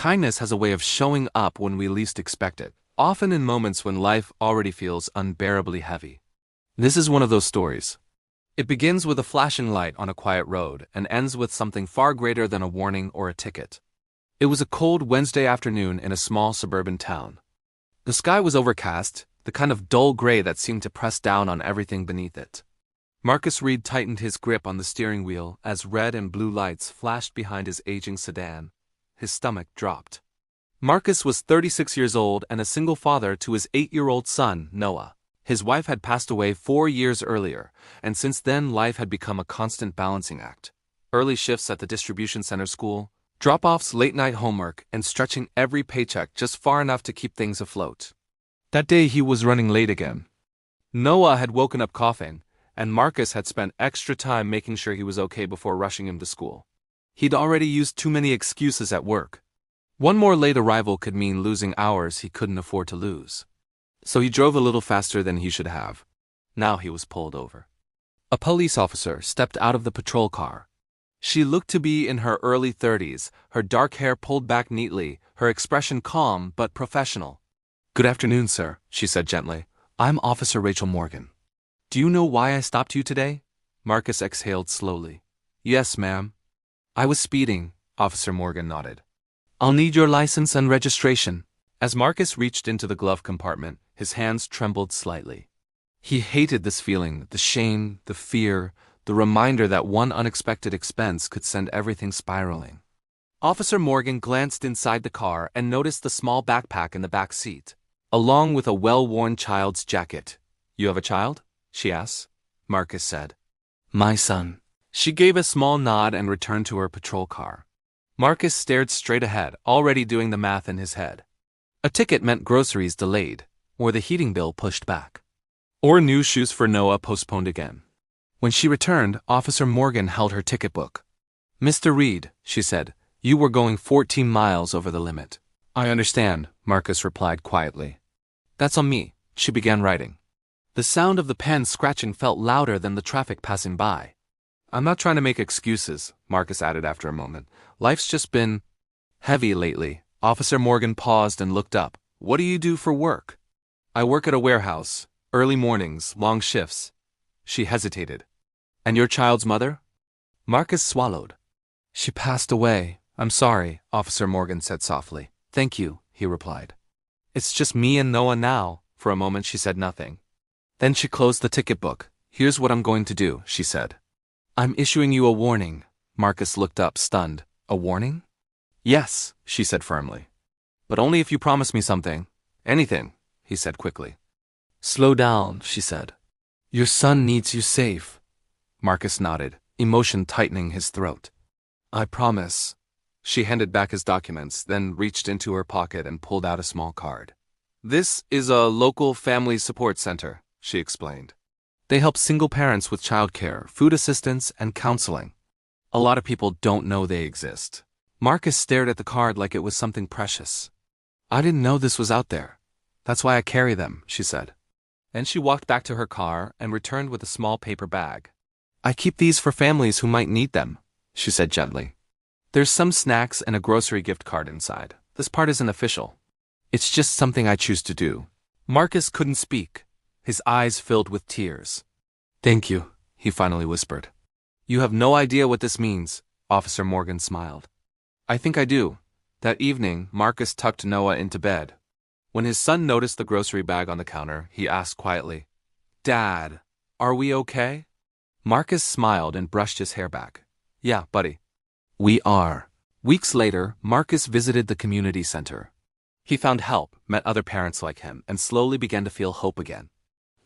Kindness has a way of showing up when we least expect it, often in moments when life already feels unbearably heavy. This is one of those stories. It begins with a flashing light on a quiet road and ends with something far greater than a warning or a ticket. It was a cold Wednesday afternoon in a small suburban town. The sky was overcast, the kind of dull gray that seemed to press down on everything beneath it. Marcus Reed tightened his grip on the steering wheel as red and blue lights flashed behind his aging sedan. His stomach dropped. Marcus was 36 years old and a single father to his 8-year-old son, Noah. His wife had passed away 4 years earlier, and since then life had become a constant balancing act. Early shifts at the distribution center school, drop-offs, late-night homework, and stretching every paycheck just far enough to keep things afloat. That day he was running late again. Noah had woken up coughing, and Marcus had spent extra time making sure he was okay before rushing him to school. He'd already used too many excuses at work. One more late arrival could mean losing hours he couldn't afford to lose. So he drove a little faster than he should have. Now he was pulled over. A police officer stepped out of the patrol car. She looked to be in her early 30s, her dark hair pulled back neatly, her expression calm but professional. "Good afternoon, sir," she said gently. "I'm Officer Rachel Morgan. Do you know why I stopped you today?" Marcus exhaled slowly. "Yes, ma'am." "I was speeding," Officer Morgan nodded. "I'll need your license and registration." As Marcus reached into the glove compartment, his hands trembled slightly. He hated this feeling, the shame, the fear, the reminder that one unexpected expense could send everything spiraling. Officer Morgan glanced inside the car and noticed the small backpack in the back seat, along with a well-worn child's jacket. "You have a child?" she asked. Marcus said. "My son." She gave a small nod and returned to her patrol car. Marcus stared straight ahead, already doing the math in his head. A ticket meant groceries delayed, or the heating bill pushed back, or new shoes for Noah postponed again. When she returned, Officer Morgan held her ticket book. "Mr. Reed," she said, "you were going 14 miles over the limit." "I understand," Marcus replied quietly. "That's on me." She began writing. The sound of the pen scratching felt louder than the traffic passing by. "I'm not trying to make excuses," Marcus added after a moment. "Life's just been heavy lately." Officer Morgan paused and looked up. "What do you do for work?" "I work at a warehouse. Early mornings, long shifts." She hesitated. "And your child's mother?" Marcus swallowed. "She passed away. I'm sorry," Officer Morgan said softly. "Thank you," he replied. "It's just me and Noah now." For a moment she said nothing. Then she closed the ticket book. "Here's what I'm going to do," she said. "I'm issuing you a warning." Marcus looked up, stunned. "A warning?" "Yes," she said firmly. "But only if you promise me something." "Anything," he said quickly. "Slow down," she said. "Your son needs you safe." Marcus nodded, emotion tightening his throat. "I promise." She handed back his documents, then reached into her pocket and pulled out a small card. "This is a local family support center," she explained. "They help single parents with childcare, food assistance, and counseling. A lot of people don't know they exist." Marcus stared at the card like it was something precious. "I didn't know this was out there. That's why I carry them," she said. Then she walked back to her car and returned with a small paper bag. "I keep these for families who might need them," she said gently. "There's some snacks and a grocery gift card inside. This part isn't official. It's just something I choose to do." Marcus couldn't speak. His eyes filled with tears. "Thank you," he finally whispered. "You have no idea what this means," Officer Morgan smiled. "I think I do." That evening, Marcus tucked Noah into bed. When his son noticed the grocery bag on the counter, he asked quietly, "Dad, are we okay?" Marcus smiled and brushed his hair back. "Yeah, buddy. We are." Weeks later, Marcus visited the community center. He found help, met other parents like him, and slowly began to feel hope again.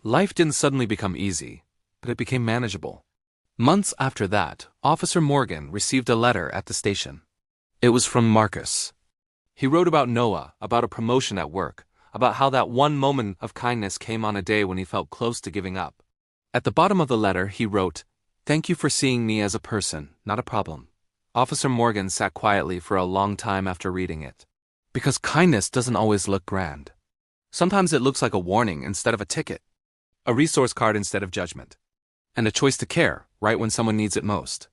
Life didn't suddenly become easy, but it became manageable. Months after that, Officer Morgan received a letter at the station. It was from Marcus. He wrote about Noah, about a promotion at work, about how that one moment of kindness came on a day when he felt close to giving up. At the bottom of the letter, he wrote, "Thank you for seeing me as a person, not a problem." Officer Morgan sat quietly for a long time after reading it. Because kindness doesn't always look grand. Sometimes it looks like a warning instead of a ticket, a resource card instead of judgment, and a choice to care right when someone needs it most.